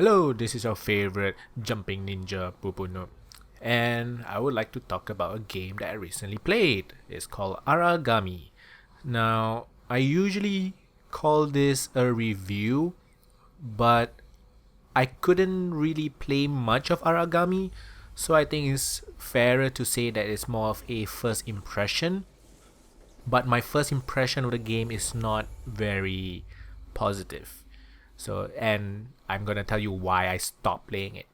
Hello, this is your favorite jumping ninja Pupuno, and I would like to talk about a game that I recently played. It's called Aragami. Now, I usually call this a review, but I couldn't really play much of Aragami, so I think it's fairer to say that it's more of a first impression. But my first impression of the game is not very positive. And I'm gonna tell you why I stopped playing it.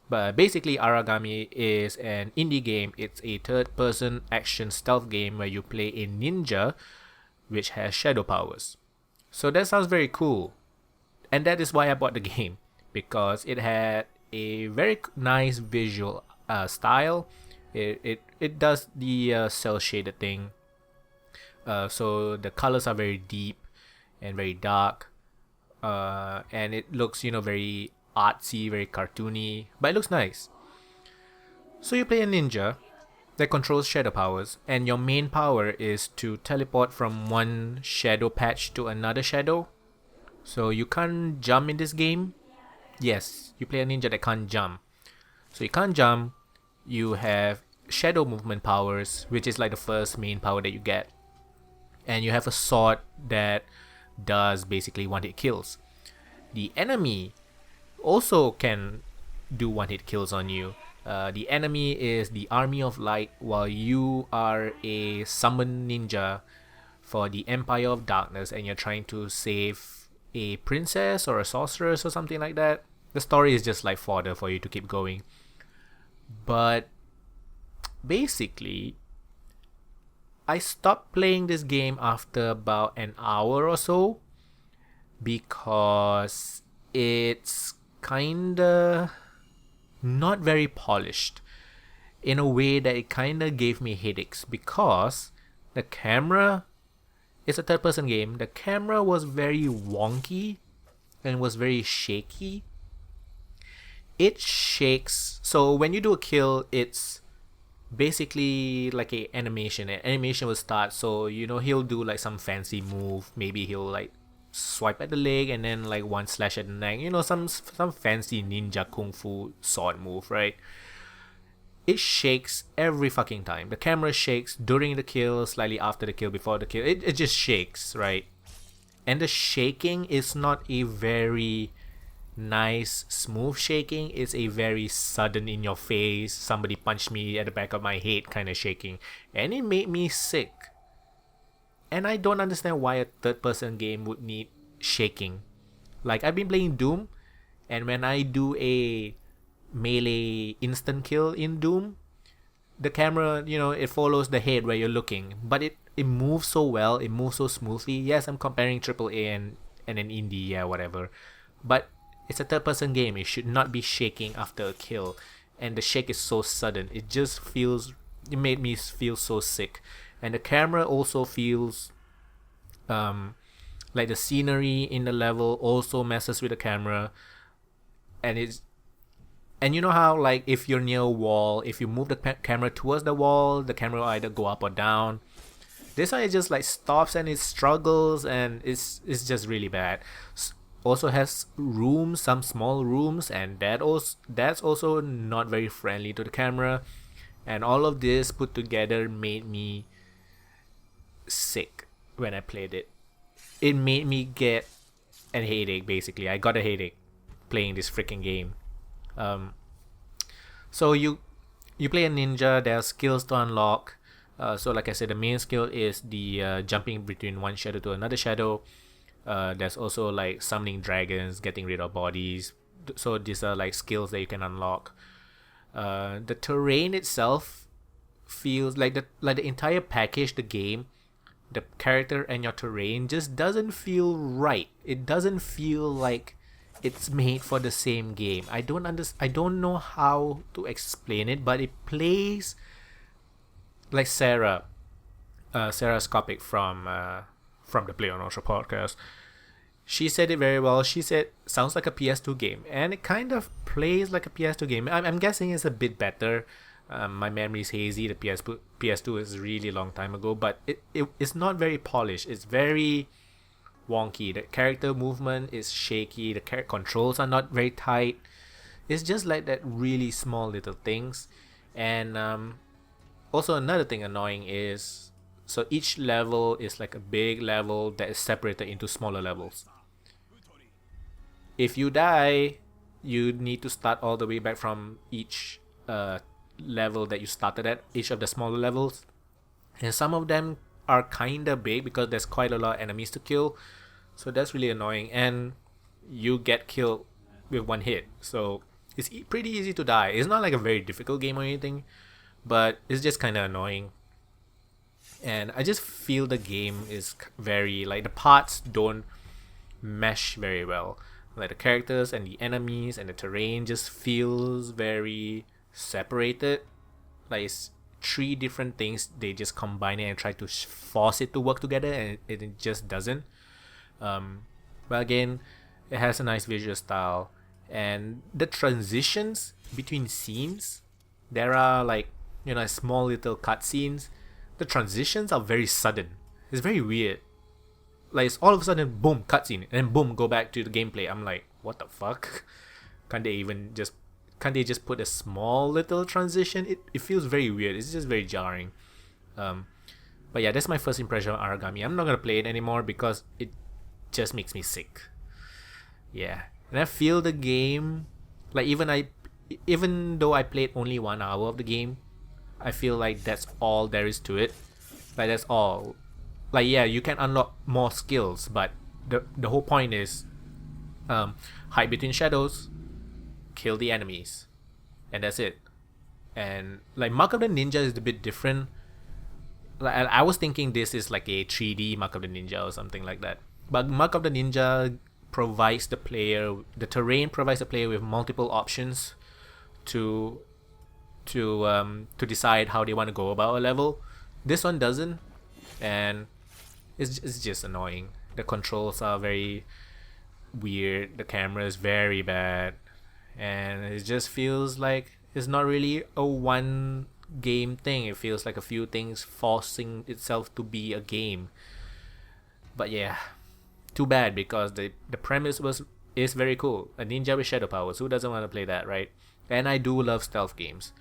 But basically, Aragami is an indie game. It's a third person action stealth game where you play a ninja which has shadow powers. So that sounds very cool. And that is why I bought the game, because it had a very nice visual style. It does the cell shaded thing. So the colors are very deep and very dark. And it looks, very artsy, very cartoony, but it looks nice. So you play a ninja that controls shadow powers, and your main power is to teleport from one shadow patch to another shadow. So you can't jump in this game. Yes, you play a ninja that can't jump. So you can't jump. You have shadow movement powers, which is like the first main power that you get. And you have a sword that does basically one hit kills. The enemy also can do one hit kills on you. The enemy is the Army of Light, while you are a summon ninja for the Empire of Darkness, and you're trying to save a princess or a sorceress or something like that. The story is just like fodder for you to keep going. But basically, I stopped playing this game after about an hour or so because it's kinda not very polished, in a way that it kinda gave me headaches, because the camera, it's a third person game, the camera was very wonky and was very shaky. It shakes. So when you do a kill, it's basically like a animation. An animation will start, so he'll do like some fancy move. Maybe he'll like swipe at the leg and then like one slash at the neck. Some fancy ninja kung fu sword move, right? It shakes every fucking time. The camera shakes during the kill, slightly after the kill, before the kill. It just shakes, right? And the shaking is not a very nice smooth shaking. It's a very sudden, in your face, somebody punched me at the back of my head kind of shaking, and it made me sick. And I don't understand why a third person game would need shaking. Like, I've been playing Doom, and when I do a melee instant kill in Doom, the camera, it follows the head where you're looking, but it moves so well, it moves so smoothly. Yes, I'm comparing AAA and an indie, yeah, whatever, but it's a third person game. It should not be shaking after a kill. And the shake is so sudden. It made me feel so sick. And the camera also feels like the scenery in the level also messes with the camera. And you know how, like, if you're near a wall, if you move the camera towards the wall, the camera will either go up or down. This one, it just like stops and it struggles, and it's just really bad. Also has rooms, some small rooms, and that's also not very friendly to the camera. And all of this put together made me sick when I played it. It made me get a headache. Basically, I got a headache playing this freaking game. So you play a ninja. There are skills to unlock. So like I said, the main skill is the jumping between one shadow to another shadow. There's also like summoning dragons, getting rid of bodies. So these are like skills that you can unlock. The terrain itself feels like the entire package, the game, the character and your terrain just doesn't feel right. It doesn't feel like it's made for the same game. I don't know how to explain it, but it plays like Sarah Scopic from the Play on Ultra podcast. She said it very well. She said, sounds like a PS2 game. And it kind of plays like a PS2 game. I'm guessing it's a bit better. My memory is hazy. The PS2 is really long time ago. But it's not very polished. It's very wonky. The character movement is shaky. The controls are not very tight. It's just like that really small little things. And also another thing annoying is, so each level is like a big level that is separated into smaller levels. If you die, you need to start all the way back from each level that you started at, each of the smaller levels. And some of them are kinda big because there's quite a lot of enemies to kill. So that's really annoying. And you get killed with one hit. So it's pretty easy to die. It's not like a very difficult game or anything, but it's just kinda annoying. And I just feel the game is very, like, the parts don't mesh very well. Like the characters and the enemies and the terrain just feels very separated. Like it's three different things. They just combine it and try to force it to work together, and it just doesn't. But again, it has a nice visual style, and the transitions between scenes, there are like, you know, small little cutscenes. The transitions are very sudden. It's very weird. Like it's all of a sudden, boom, cutscene, and then boom, go back to the gameplay. I'm like, what the fuck? Can't they just put a small little transition? It feels very weird. It's just very jarring. But yeah, that's my first impression of Aragami. I'm not gonna play it anymore because it just makes me sick. Yeah, and I feel the game, like even though I played only 1 hour of the game, I feel like that's all there is to it. Like that's all. Like yeah, you can unlock more skills, but the whole point is hide between shadows, kill the enemies, and that's it. And like Mark of the Ninja is a bit different. Like I was thinking this is like a 3D Mark of the Ninja or something like that. But Mark of the Ninja provides the player, the terrain provides the player with multiple options to decide how they want to go about a level. This one doesn't, and it's just annoying. The controls are very weird. The camera is very bad, and it just feels like it's not really a one game thing. It feels like a few things forcing itself to be a game. But yeah, too bad, because the premise is very cool. A ninja with shadow powers. Who doesn't want to play that, right? And I do love stealth games.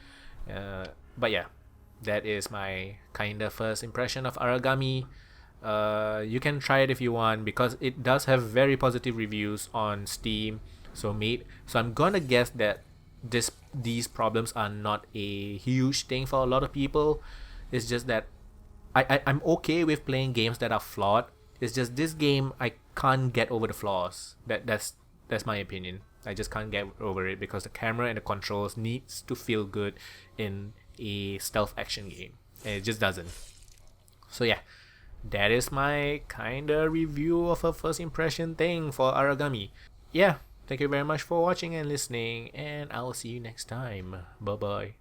But yeah, that is my kind of first impression of Aragami. You can try it if you want, because it does have very positive reviews on Steam. So I'm gonna guess that these problems are not a huge thing for a lot of people. It's just that I'm okay with playing games that are flawed. It's just this game I can't get over the flaws. That's my opinion. I just can't get over it because the camera and the controls needs to feel good in a stealth action game, and it just doesn't. So yeah, that is my kinda review of a first impression thing for Aragami. Yeah, thank you very much for watching and listening, and I'll see you next time. Bye bye.